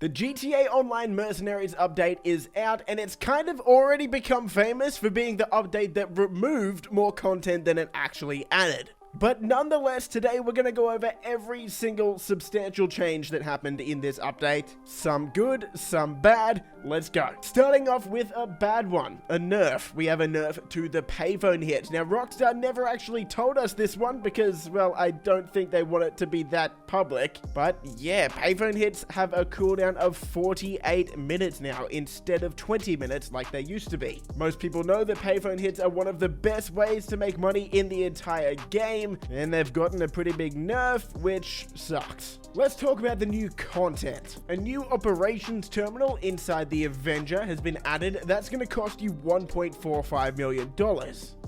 The GTA Online Mercenaries update is out, and it's kind of already become famous for being the update that removed more content than it actually added. But nonetheless, today we're going to go over every single substantial change that happened in this update. Some good, some bad. Let's go. Starting off with a bad one, a nerf. We have a nerf to the payphone hit. Now, Rockstar never actually told us this one because, well, I don't think they want it to be that public. But yeah, payphone hits have a cooldown of 48 minutes now instead of 20 minutes like they used to be. Most people know that payphone hits are one of the best ways to make money in the entire game, and they've gotten a pretty big nerf, which sucks. Let's talk about the new content. A new operations terminal inside the Avenger has been added that's going to cost you $1.45 million.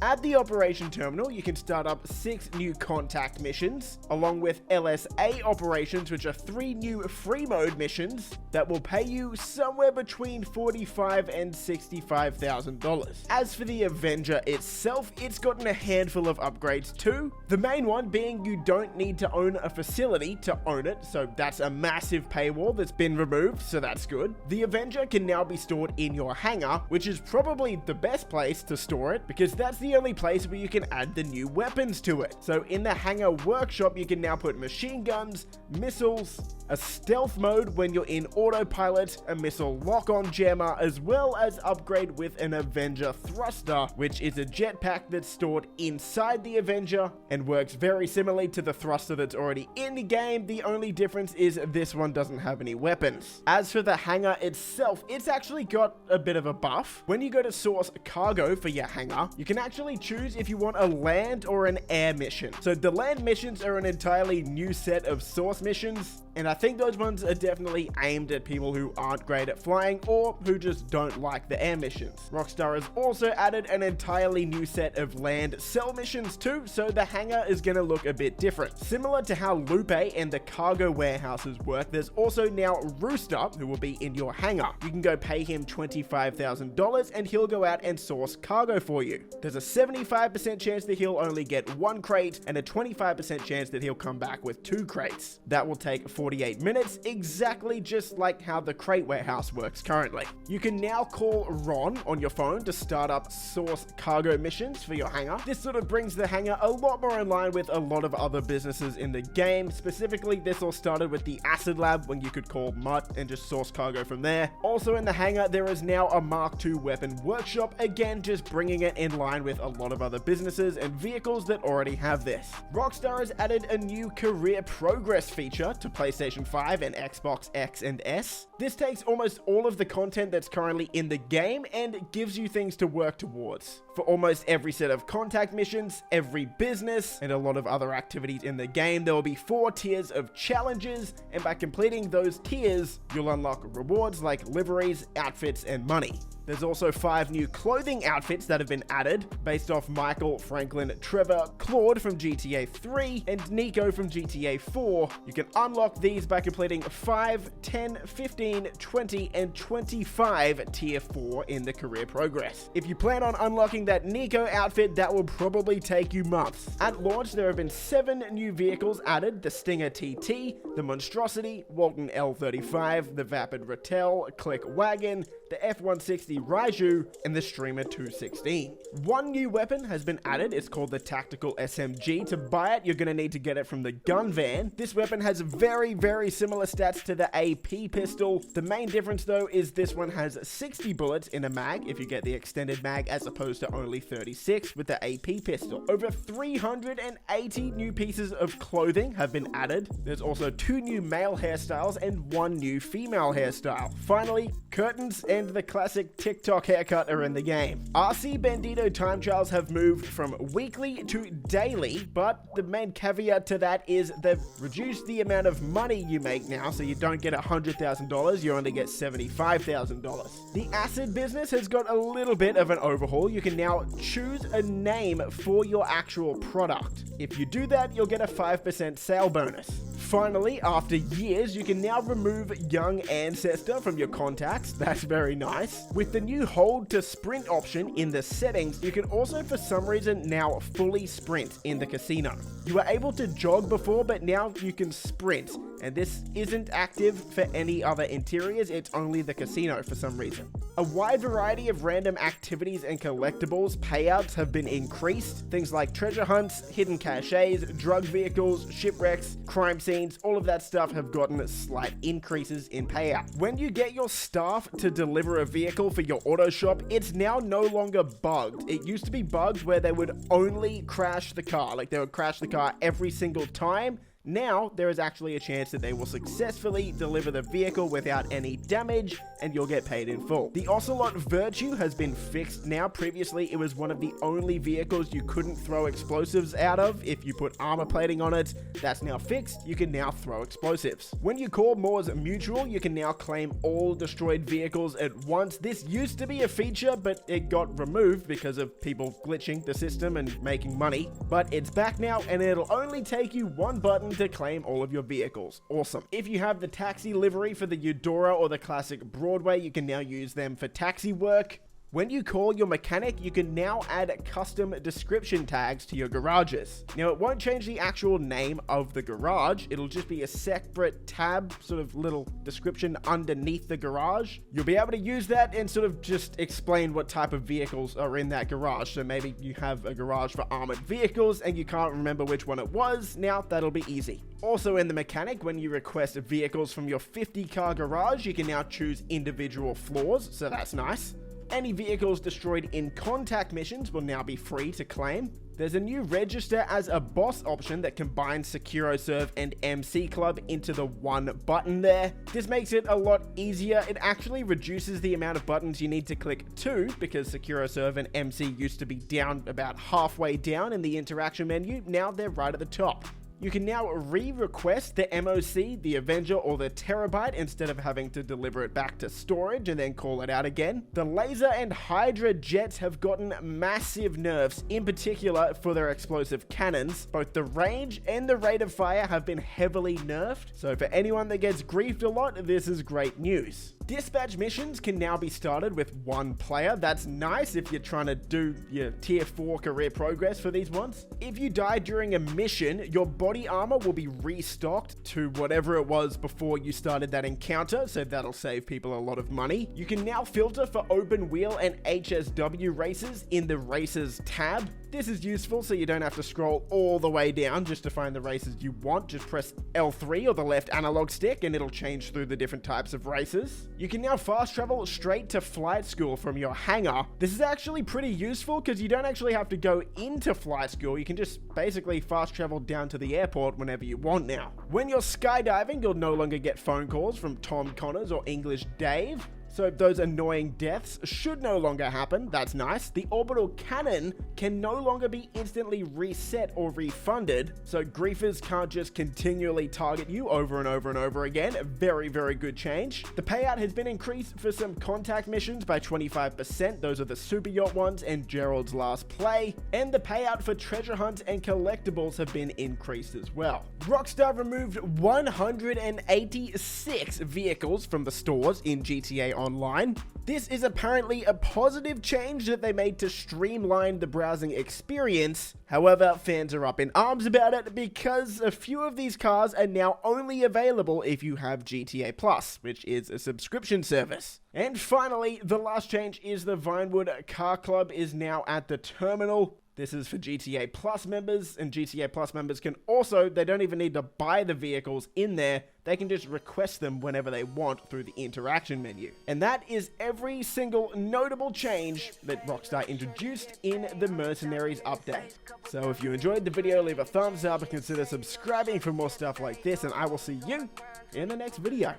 At the operation terminal, you can start up 6 new contact missions, along with LSA operations, which are 3 new free mode missions that will pay you somewhere between $45,000 and $65,000. As for the Avenger itself, it's gotten a handful of upgrades too. The main one being you don't need to own a facility to own it, so that's a massive paywall that's been removed, so that's good. The Avenger can now be stored in your hangar, which is probably the best place to store it because that's the only place where you can add the new weapons to it. So in the hangar workshop, you can now put machine guns, missiles, a stealth mode when you're in autopilot, a missile lock-on jammer, as well as upgrade with an Avenger thruster, which is a jetpack that's stored inside the Avenger and works very similarly to the thruster that's already in the game. The only difference is this one doesn't have any weapons. As for the hangar itself, it's actually got a bit of a buff. When you go to source cargo for your hangar, you can actually choose if you want a land or an air mission. So the land missions are an entirely new set of source missions, and I think those ones are definitely aimed at people who aren't great at flying or who just don't like the air missions. Rockstar has also added an entirely new set of land cell missions too, so the hangar is going to look a bit different. Similar to how Lupe and the cargo warehouses work, there's also now Rooster, who will be in your hangar. You can go pay him $25,000 and he'll go out and source cargo for you. There's a 75% chance that he'll only get 1 crate and a 25% chance that he'll come back with 2 crates. That will take 48 minutes, exactly just like how the crate warehouse works currently. You can now call Ron on your phone to start up source cargo missions for your hangar. This sort of brings the hangar a lot more in line with a lot of other businesses in the game. Specifically, this all started with the Acid Lab when you could call Mutt and just source cargo from there. Also in the hangar, there is now a Mark II weapon workshop, again just bringing it in line with a lot of other businesses and vehicles that already have this. Rockstar has added a new career progress feature to PlayStation 5 and Xbox X and S. This takes almost all of the content that's currently in the game and gives you things to work towards. For almost every set of contact missions, every business, and a lot of other activities in the game, there will be 4 tiers of challenges, and by completing those tiers, you'll unlock rewards like liveries, outfits, and money. There's also 5 new clothing outfits that have been added based off Michael, Franklin, Trevor, Claude from GTA 3, and Nico from GTA 4. You can unlock these by completing 5, 10, 15, 20, and 25 tier 4 in the career progress. If you plan on unlocking that Nico outfit, that will probably take you months. At launch, there have been 7 new vehicles added: the Stinger TT, the Monstrosity, Walton L35, the Vapid Rattel, Click Wagon, the F-160 Raiju, and the Streamer 216. 1 new weapon has been added. It's called the Tactical SMG. To buy it, you're going to need to get it from the gun van. This weapon has very, very similar stats to the AP pistol. The main difference, though, is this one has 60 bullets in a mag if you get the extended mag, as opposed to only 36 with the AP pistol. Over 380 new pieces of clothing have been added. There's also 2 new male hairstyles and 1 new female hairstyle. Finally, curtains and the classic TikTok haircut are in the game. RC Bandito time trials have moved from weekly to daily, but the main caveat to that is they've reduced the amount of money you make now, so you don't get $100,000, you only get $75,000. The Acid business has got a little bit of an overhaul. You can now choose a name for your actual product. If you do that, you'll get a 5% sale bonus. Finally, after years, you can now remove Young Ancestor from your contacts. That's very nice. With the new hold to sprint option in the settings, you can also for some reason now fully sprint in the casino. You were able to jog before, but now you can sprint. and this isn't active for any other interiors, it's only the casino for some reason. A wide variety of random activities and collectibles payouts have been increased. Things like treasure hunts, hidden caches, drug vehicles, shipwrecks, crime scenes, all of that stuff have gotten slight increases in payout. When you get your staff to deliver a vehicle for your auto shop, it's now no longer bugged. It used to be bugged where they would only crash the car, like they would crash the car every single time. Now, there is actually a chance that they will successfully deliver the vehicle without any damage, and you'll get paid in full. The Ocelot Virtue has been fixed now. Previously, it was one of the only vehicles you couldn't throw explosives out of if you put armor plating on it. That's now fixed. You can now throw explosives. When you call Moore's Mutual, you can now claim all destroyed vehicles at once. This used to be a feature, but it got removed because of people glitching the system and making money. But it's back now, and it'll only take you one button to claim all of your vehicles. Awesome. If you have the taxi livery for the Eudora or the classic Broadway, you can now use them for taxi work. When you call your mechanic, you can now add custom description tags to your garages. Now, it won't change the actual name of the garage. It'll just be a separate tab, sort of little description underneath the garage. You'll be able to use that and sort of just explain what type of vehicles are in that garage. So maybe you have a garage for armored vehicles and you can't remember which one it was. Now, that'll be easy. Also in the mechanic, when you request vehicles from your 50-car garage, you can now choose individual floors, so that's nice. Any vehicles destroyed in contact missions will now be free to claim. There's a new register as a boss option that combines SecuroServe and MC Club into the one button there. This makes it a lot easier. It actually reduces the amount of buttons you need to click to, because SecuroServe and MC used to be down about halfway down in the interaction menu. Now they're right at the top. You can now re-request the MOC, the Avenger, or the Terabyte instead of having to deliver it back to storage and then call it out again. The Laser and Hydra jets have gotten massive nerfs, in particular for their explosive cannons. Both the range and the rate of fire have been heavily nerfed, so for anyone that gets griefed a lot, this is great news. Dispatch missions can now be started with one player. That's nice if you're trying to do your tier 4 career progress for these ones. If you die during a mission, your body armor will be restocked to whatever it was before you started that encounter, so that'll save people a lot of money. You can now filter for open wheel and HSW races in the races tab. This is useful so you don't have to scroll all the way down just to find the races you want. Just press L3 or the left analog stick and it'll change through the different types of races. You can now fast travel straight to flight school from your hangar. This is actually pretty useful because you don't actually have to go into flight school. You can just basically fast travel down to the airport whenever you want now. When you're skydiving, you'll no longer get phone calls from Tom Connors or English Dave. So those annoying deaths should no longer happen. That's nice. The orbital cannon can no longer be instantly reset or refunded, so griefers can't just continually target you over and over and over again. Very, very good change. The payout has been increased for some contact missions by 25%. Those are the super yacht ones and Gerald's last play. And the payout for treasure hunts and collectibles have been increased as well. Rockstar removed 186 vehicles from the stores in GTA Online. This is apparently a positive change that they made to streamline the browsing experience. However, fans are up in arms about it because a few of these cars are now only available if you have GTA Plus, which is a subscription service. And finally, the last change is the Vinewood Car Club is now at the terminal. This is for GTA Plus members, and GTA Plus members can also, they don't even need to buy the vehicles in there, they can just request them whenever they want through the interaction menu. And that is every single notable change that Rockstar introduced in the Mercenaries update. So if you enjoyed the video, leave a thumbs up and consider subscribing for more stuff like this, and I will see you in the next video.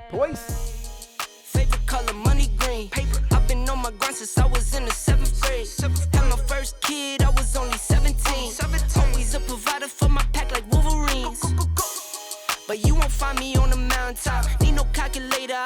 Peace! Favorite color, money green. Paper. I've been on my grind since I was in the 7th grade. Had my first kid, I was only 17. Always a provider for my pack like Wolverines. But you won't find me on the mountaintop. Need no calculator.